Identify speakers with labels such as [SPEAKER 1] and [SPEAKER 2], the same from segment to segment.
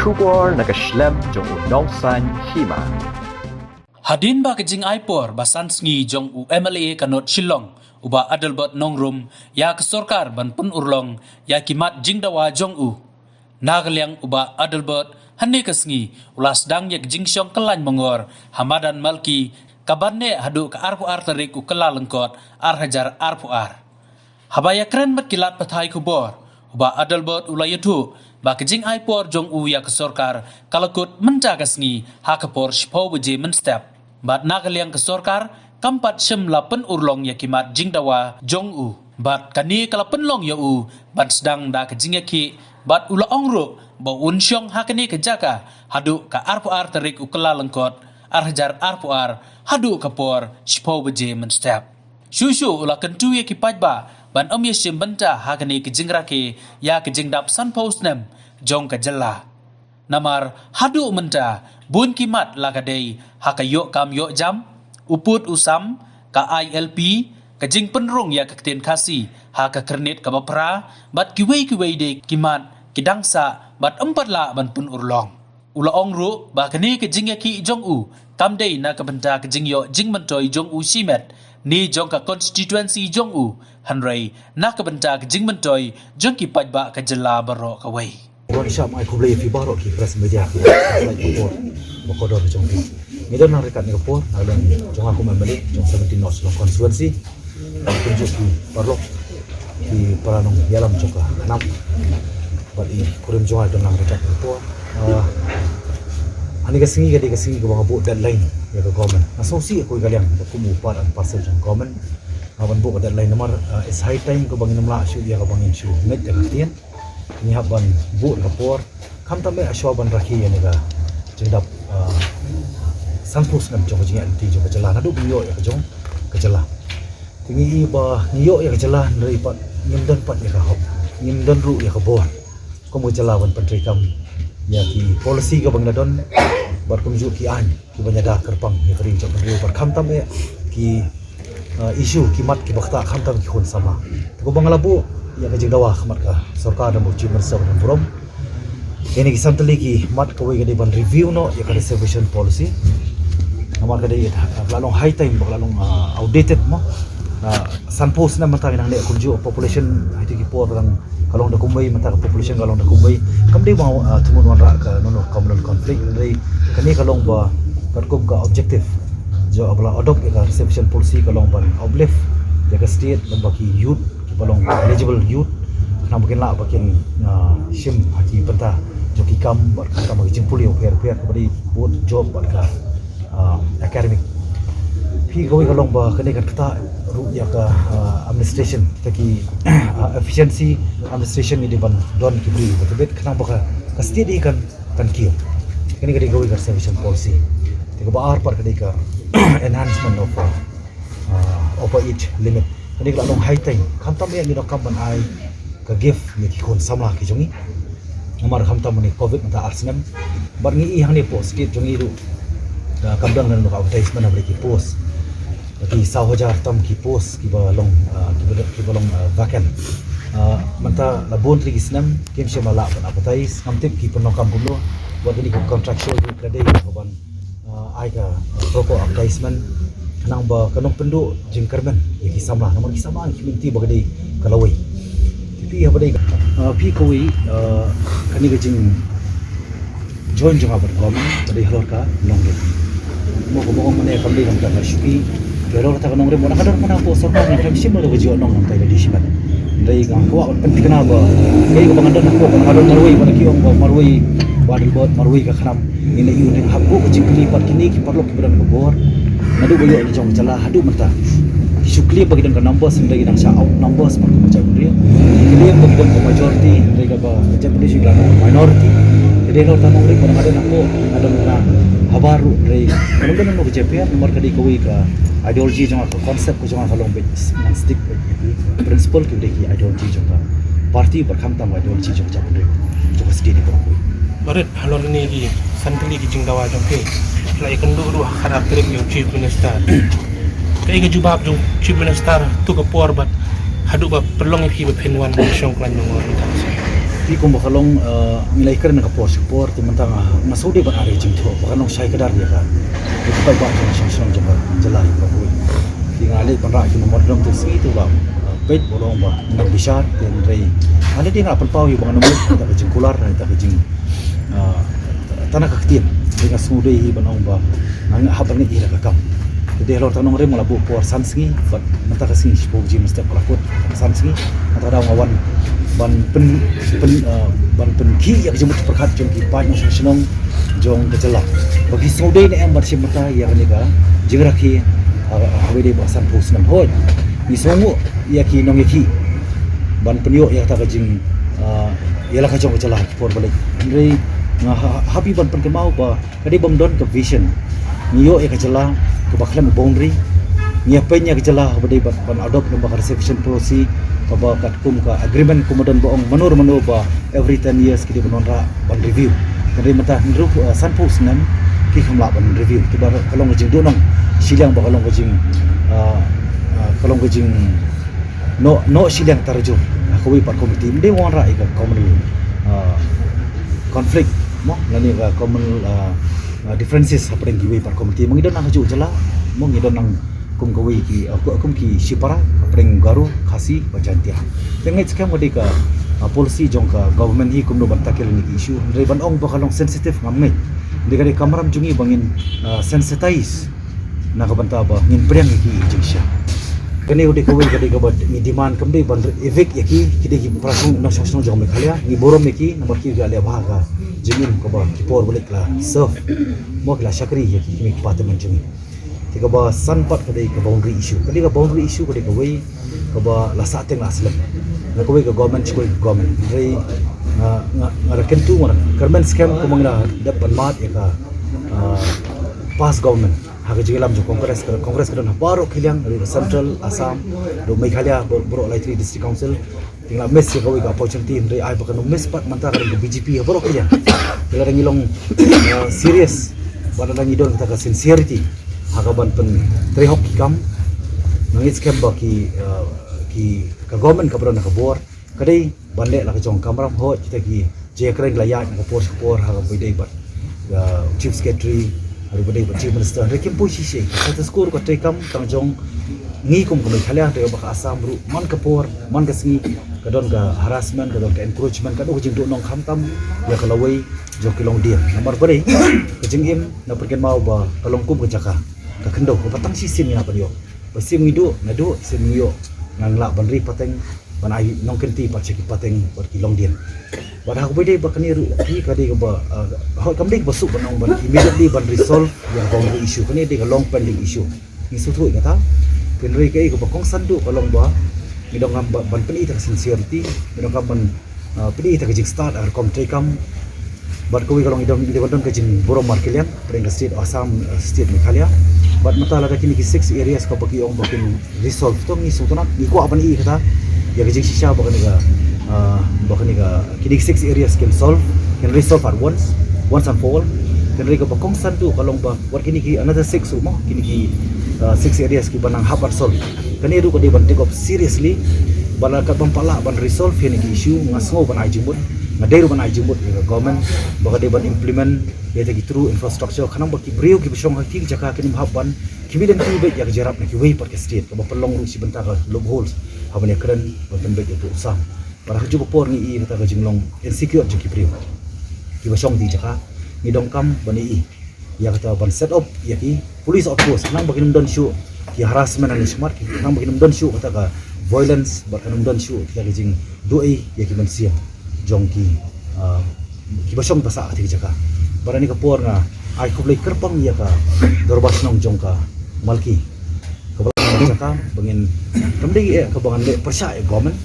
[SPEAKER 1] Shubor nakaslem jong unongsan hima.
[SPEAKER 2] Hadin ba kajing aipor basan sngi jong u MLA kanot Shillong uba Adelbert Nongrum ya kesorkar ban pun urlong ya kimat jingdawa jong u. Nagaliang uba Adelbert hane kesngi ulas dang yak jingsyong kelan mengor Hamadan Malki kabanne hadu ke arpuar tarik u kela lengkot ar hajar arpuar. Habaya keren mat kilat pathai kubor uba Adelbert ulayatu ba kajing aipor jong u ya kesorkar kalakut menja kesngi hakapor shpau beje menstep bat nagaliang kesorkar kampat shem lapen urlong ya kimat jingdawa jong u bat kani kalapen long ya u bat sedang da kajing yaki bat ula ongru ba unsyong hakani kejaka hadu ka arpuar tarik u kela lengkot ar hajar arpuar hadu kapor shpau beje menstep shushu ula kentu ya kipaj ba ban om yeshim benta hakani kajing rake ya kajing dap san post nem jong ka jella namar hadu menta bun kimat lakadei hakayo kam yo jam uput usam ka ILP kajing penrung ya kakten kasi haka kernit ka bapra bat kiwei de kimat kidangsa bat empat la ban pun urlong ula ongru ba kani kajing yaki jong u kamdei na kabenta kajing yo jing mentoi jong u simet ni jong ka constituency jong u hanrei na kabenta kajing mentoi jong ki pajba ka jella baro ka wei
[SPEAKER 3] Wan siap mai kublai fi baro ki press media ki like report bokodor jong pi ngidon na rekat ni report na dan jong aku membeli jong 17 North Long constituency tunjuk ki parlok di paranong yalam joka 6 bali kurim jong ada nang rekat report ani kasingi ko mga bu deadline ya ka government asosi ko galiang ko mu par an parcel jong government awan bu deadline nomor is high time ko bangin namla shu ya ka bangin shu net ya katien ni haban bu rapor kam tambe aswaban rakhi yani ga jingdap sanpus ngam jong jing anti jong kajala nadu biyo ya jong kajala tingi iba niyo ya kajala ndai pat nyimdan pat ya ka hop nyimdan ru ya ka bor ko mo jala wan pantri kam ya ki policy ka bangladon bar kum ju ki an ki banyada kerpang ya kering jong ru par kam tambe ki issue kimat ki bakta kam tam ki khon sama ko banglabu ya kajing dawa khamat ka sarkar da muji mersa ban burom ini kisam tali ki mat ko we ban review no ya ka reservation policy amar ka dei lalong high time lalong outdated mo sanpos na mata nang ne kunju population hiti ki por lang kalong da kumbai mata population kalong da kumbai kam dei mau tumun wan ra ka no communal conflict dei kani kalong ba perkum ka objective jo abla adopt ka reservation policy kalong ban uplift ya ka state ban baki youth balong eligible youth na mungkin la bakin shim haki penta joki kam barka bagi jimpuli fair kembali buat job barka academic pi gawi kalong ba kene kan kata ru ya ka administration taki efficiency administration ni ban don kibri betul kenapa ka kasti di kan kiyo kene kadi gawi ka service policy tiga ba par kadi ka enhancement of overage limit kani kala long high time khamtam ya ni dokam ban ai ka gift ni ki kon samla ki jongi amar khamtam ni covid mata arsenal bar ngi i hang ni post ki jongi ru kamdang nan ka advertisement na ki post ki 1000 tam ki post ki ba long ki ba long vacant mata la bon tri kisnam kim she mala ban advertise kamtip ki penokam gumlo buat ni contractual ki kadai ban ai ka proper advertisement nang ba kanong pendu jingkarmen ya kisama nomor kisama kiminti bagadi kalawai tapi ya badai pi koi kani gajing join jong abar gom badai halor ka nongre mo mane kamli kam ta shuki pero ta kanong re mo nakadar mana po sorka ni kam simol go jo nong tai di siman dai gang ko penting kana ba kai ko bangadan ko bangadan marwai pada kiong marwai wadil bot marwai ka khanam ini yuning habbu ko jingli pat kini ki parlo ki beran ko bor nadu boyo ni jong jala hadu mata sukli bagi dan numbers ndai nang sa out numbers par ko macam dia kini bagi dan majority ndai ka ba macam dia sila minority jadi kalau tanong ri parang ada nako ada na habaru ndai kalau kan no JPR nomor kadi ko ka ideology jong ka concept ko jong ka long bit stick principle ki deki ideology jong ka party berkhamtam ideology jong jang ndai jong sedih ko
[SPEAKER 4] baret halon ni gi santali gi jingdawa jong ke la ikan dulu karakter yung chief minister kaya ka jubab yung chief minister tu ka por bat hadu ba perlong ki ba penwan mo siyong klan yung mga
[SPEAKER 3] Pi ko makalong nilai keren ka por ti mentang masudi ban ari jing tho bakanong sai kadar ya ka. Itu pai ba song jalai ko oi. Ti ngali ban ra ki nomor dom tu si tu ba. Pet bolong ba nang besar ten rei. Ada dia ngapal pau yu bangan nomor ta jing kular ta jing tanah kaktian dengan sudi hi banong ba nang haban ni ira ka kam. Jadi kalau tanong rem labu por sanski bat mata kasing sipo jim setiap pelakut sanski atau ada ngawan ban pen ki yang jemput perkat jong ki pan yang senong jong kecela bagi sode ni yang bersih mata yang ni ka jengraki hawe de basan pus nam hoi ni songu ya ki nong ki ban penyo ya ta ka jing ialah ka jong kecela por balik ndrei happy ban pen kemau ba kadi bom don ke vision niyo ya kecela ke baklam boundary nia penya kecela bade ban adopt ke bakar reception policy ba kat kum ka agreement kemudian boong menur ba every 10 years kidi banonra ban review dari mata ndru sanpu senam ki khamla ban review tu ba kalong jing donong silang ba kalong jing no silang tarjo akawi par komiti mde wonra ika common conflict mo ngani ka common differences happening giwe par komiti mangidon nang ju jala mangidon nang kum gawi ki kum ki sipara pring garu khasi bajantia tengai skam ngodi ka policy jong ka government hi kum no ban takel ni issue re ban ong bakalong sensitive ngamngai digari kamaram jungi bangin sensitize na ka banta ba ngin preng ki jingsha kani odi kawai kadi ka bad ni demand kam dei ban evict yaki kidi ki prasung no sosno jong me khalia ni borom me ki nomor ki ga le bhaga jingin ko ba ki por bolik la serve mo kla shakri yaki ki department jungi tiga ba sanpat kadai ke boundary issue kadai ke way ke ba la sateng la aslam na ko ke government choi government rei ngaraken tu ngara government scam ko mangna dapat mat ya ka past government haga jilam jo congress ka don baro khiliang dari central assam do meghalaya bro lai 3 district council tinggal mes ke ka opportunity rei ai bakan mes pat manta ka BJP baro khiliang tinggal ngilong serious bana ngidon ta ka sincerity hagaban pen trihok kam nangis kem baki ki ka government ka bron ka bor kadai bande la ka jong kamram ho kita ki je kreng la ya ka por ha ka bidai bat chief secretary hari bidai bat chief minister rekim posisi ka skor ka tekam tang jong ngi kum ko khalia te ba ka asam ru man ka por man ka singi ka don ka harassment ka don ka encouragement ka do jing do nong khamtam ya ka lawai jo kilong dia nomor bari ka jingim na perken mau ba kalong kum ka jaka ka kendo ko patang sisim ina panyo pasim ngido ngado sim ngiyo ngangla banri pateng banai nong kenti pacheki pateng ber kilong dien bar ha ko bide ba kani ki kadi ko ba ha kamdik basuk banong ban immediately ban resolve yang boundary issue kani de long pending issue ni sutui kata penri kai ko ba kong sandu kalong ba midong ban peni ta sincerity midong ban peni ta jik start ar kom tekam bar ko kalong idong de bandon ka jing borom markelian pring state Assam state Meghalaya bat mata la kini ki 6 areas ka baki ong bakin resolve to ni sutuna ni ko apan i kata ya jing shisha bakani ga kini 6 areas can resolve at once and for all kan rega bakong sandu kalong ba wat kini ki another 6 mo kini ki 6 areas ki banang hapat solve kani ru ko de ban take up seriously bala ka pampala ban resolve ni ki issue ngasngo ban ai jimbut ngaderu ban ai jimbut ya government baka de ban implement ya tagi true infrastructure khanang baki brio ki bisong haki jaka kini mahapan kibidan ki be ya jarap na ki way par state ka pelong ru si benta ka loopholes habane keren ban be itu usam para haju por ni i kata ka jinglong insecure jiki brio ki bisong di jaka ni dongkam bani i ya kata ban set up ya ki police outpost nang bagi don show ki harassment and smart ki nang bagi don show kata ka violence bakanum don show ya jing doi ya ki ban siam jongki ki basong pasa ati jaka barani ka por nga ai kublai kerpang ya ka dorbas nong jongka malki ka jaka bangin kamdei ka bangan le persya e government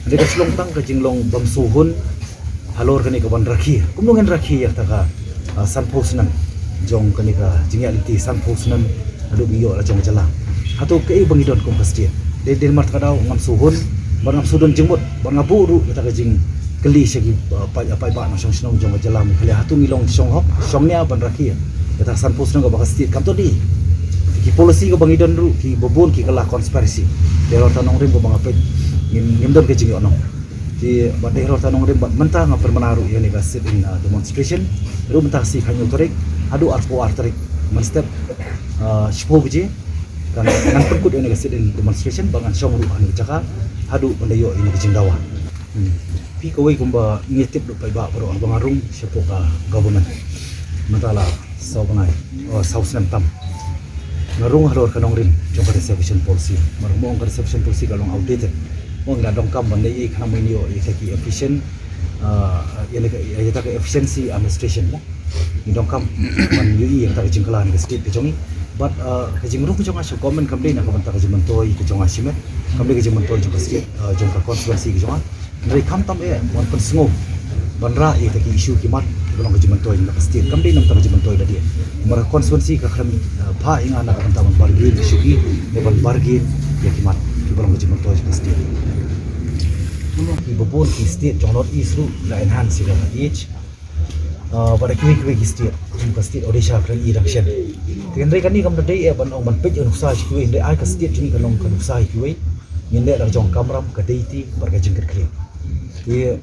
[SPEAKER 3] ande ka slong tang ka jinglong bamsuhun halor kani ka ban rakhi kumnongen rakhi ya ta ka sanpos nan jong kani ka jingaliti sanpos nan adu biyo la jong jala hatu ke bangidon kum pastia de mart ka daw ngam suhun ban ngam sudon jingmut ban ngabu ru ta ka jing keli segi apa ba no song jong jalam kali hatu ngilong song hop songnya ban rakhi kata sanpos nan ka bakasti kam to di ki policy ka bangidon ru ki bobon ki kala conspiracy de ro tanong rim ko bangapet ngim don ke jingi ono di badai rota nong rim mentah ngapar menaruh yang nika sit in demonstration ru mentah si kanyu tarik adu arpo artarik menstep shpo biji kan nan perkut yang nika sit in demonstration bangan syong ru anu caka adu pendayo ini jingdawa pi kawai kumba ngitip do pai ba pro abang arung shpo ka government mentala saubanai south nam ngarung halor kanong rim jong reservation policy marmong reservation policy kalong outdated mong na dong kam banda i kham ni o i ki efficient ya ta efficiency administration mo ni dong kam man yu i ta jingkala ni state ke jongi but ke jingru ke jonga so government kam na kam ta ke jimantoi ke jonga simet kam ke jimantoi jong state jong ka constituency ke jonga ndai kam tam mon pen sngo banra i ta ki issue ki mat belum ke jimantoi na state kam nam ta ke jimantoi da dia mar constituency ka khram pha inga na kam ta man bargain issue ki ne ban bargain ya ki mat ki belum ke jimantoi ke state Ibupun ki state jong north east ru la enhance sila ka each pada kiwi ki state jong ka state Odisha kran i rakshan tikan dai kani kam dai ban ong ban pej unu sa kiwi dai ai ka state jing kanong ka sa kiwi ngin dai jong kamram ka dai ti barga jing kri ti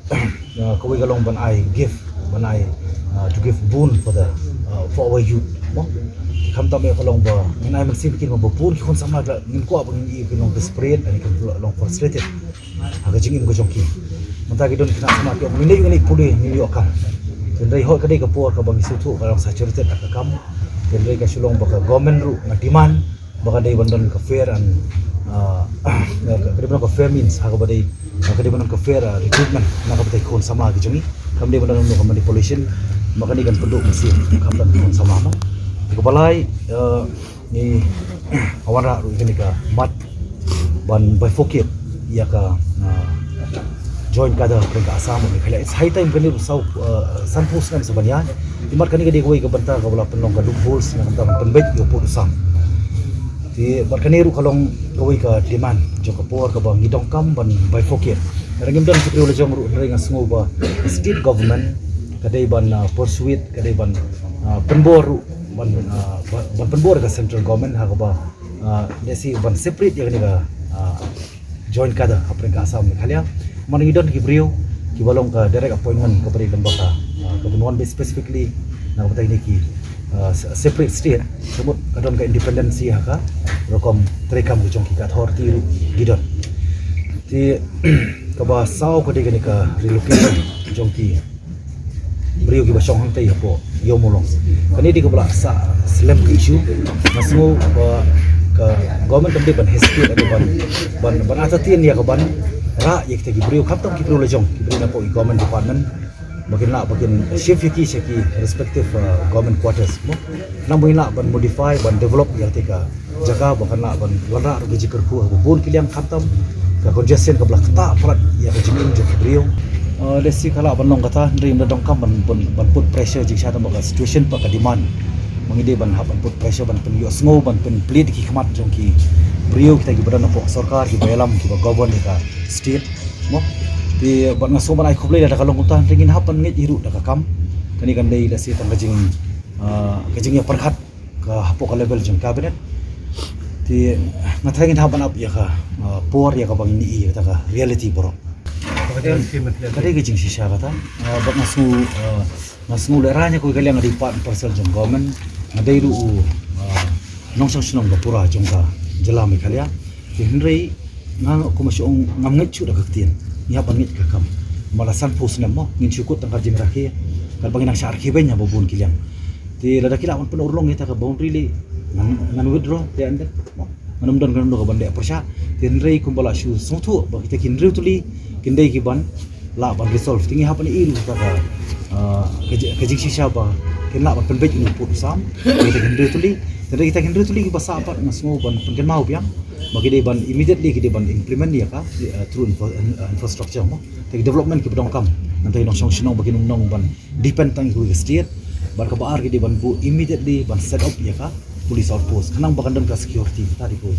[SPEAKER 3] kawi galong ban ai give ban ai to give boon for our youth mo kam tam e kalong ba ngin ai magsip kin mo bupun ki kon sama ngin ko abang i kinong desperate ani kan long frustrated aga jingin ko jongki manta ki don kina sama ki mini ngani puli ni yo kam tendai hot kadai ka por ka bang isu tu ka sa cerita ka kam tendai ka sulong ba ka government ru na demand ba ka dai bandon ka fair and ka fair means ha ka ba dai ka dai bandon ka fair recruitment na ka ba dai kon sama ki jongi kam dai bandon no manipulation maka ni kan penduk mesin kam dan kon sama ma ko balai ni awara ru ini ka mat ban bifurcate ya ka join kada mereka asam mereka it's high time kani sau sanpus kan sebenarnya timar kani gede koi ke banta ka bola penong ka loopholes na kan penbet yo pu usam ti bar kani ru kalong koi ka demand jo ka por ka bang idong kam ban bifurcate rangim dan sikri ule jong ru ring asngo ba state government kadai ban pursuit kadai ban penbor ban penbor ka central government ha ka ba desi ban separate ya kani ka join kada apre ka asam ni khalia man idon ki brio ki balong ka direct appointment ka pari lembaga ka benuan be specifically na ka ni ki separate state semut kadon ka independency ha ka rokom trekam ku jong ki ka authority gidon ti ka ba saw ko de ka relocation jong ki brio ki ba song hang tai hapo yo molong kani di ka bla sa slam ki issue masmo ba ka government kam de ban hesitate atau ban atatian ya ka ban ra yek te brio kaptam ki brio lejong ki brio na po government department bakin shift ki respective government quarters mo namun ina ban modify ban develop ya te ka jaga bakan la ban lara ru jikar ku bun ki liang kaptam ka congestion ka blak ta prat ya ka jimin jo brio lesi kala ban long kata dream da dong kam ban put pressure jik sa ta ba situation pa ka demand mengide ban hapan put pressure ban pen yo sngo ban pen plead ki khmat jong ki brio kita ki badan pok sarkar ki balam ki government ka state mo ti ban ngaso ban ai khoblei da kalong utan ringin hapan ngit hiru da ka kam kani kan dei la si tang kajing ya perkhat ka hapo ka level jong cabinet ti ngathangin hapan up ya ka por ya ka bang ni ta ka reality bro kadai kajing sisa kata ban ngasu leranya ko kalian ngadi part parcel jong government ngadai ru nong sang ga pura jong ka jela me khalia ti hnrei ngang ko masyo ngam ngi chu da kaktien ni hapan ngit ka kam malasan pus nem mo ngin chukut tang karjing rakhi kal bangin ang syar khibenya bobun kiliang ti lada kila on penurlong ita ka boundary li ngan withdraw de ande mo manum don kan do ka bande persya ti hnrei kumbala shu suthu ba kita kin riu tuli kindai ki ban la ban resolve tingi hapan iru ta ka kajing sisa ba kena ban penbej ni put sam kita kin riu tuli tadi kita kin riu tuli ki basa apa ngasmo ban penken mau piang bagi dia ban immediately kita ban implement dia ka through infrastructure mo tadi development ki bedong kam nanti nong song sinong bagi nong ban depend tang ku state bar ka baar ki dia ban bu immediately ban set up ya ka police outpost kanang bakan dan ka security tadi ko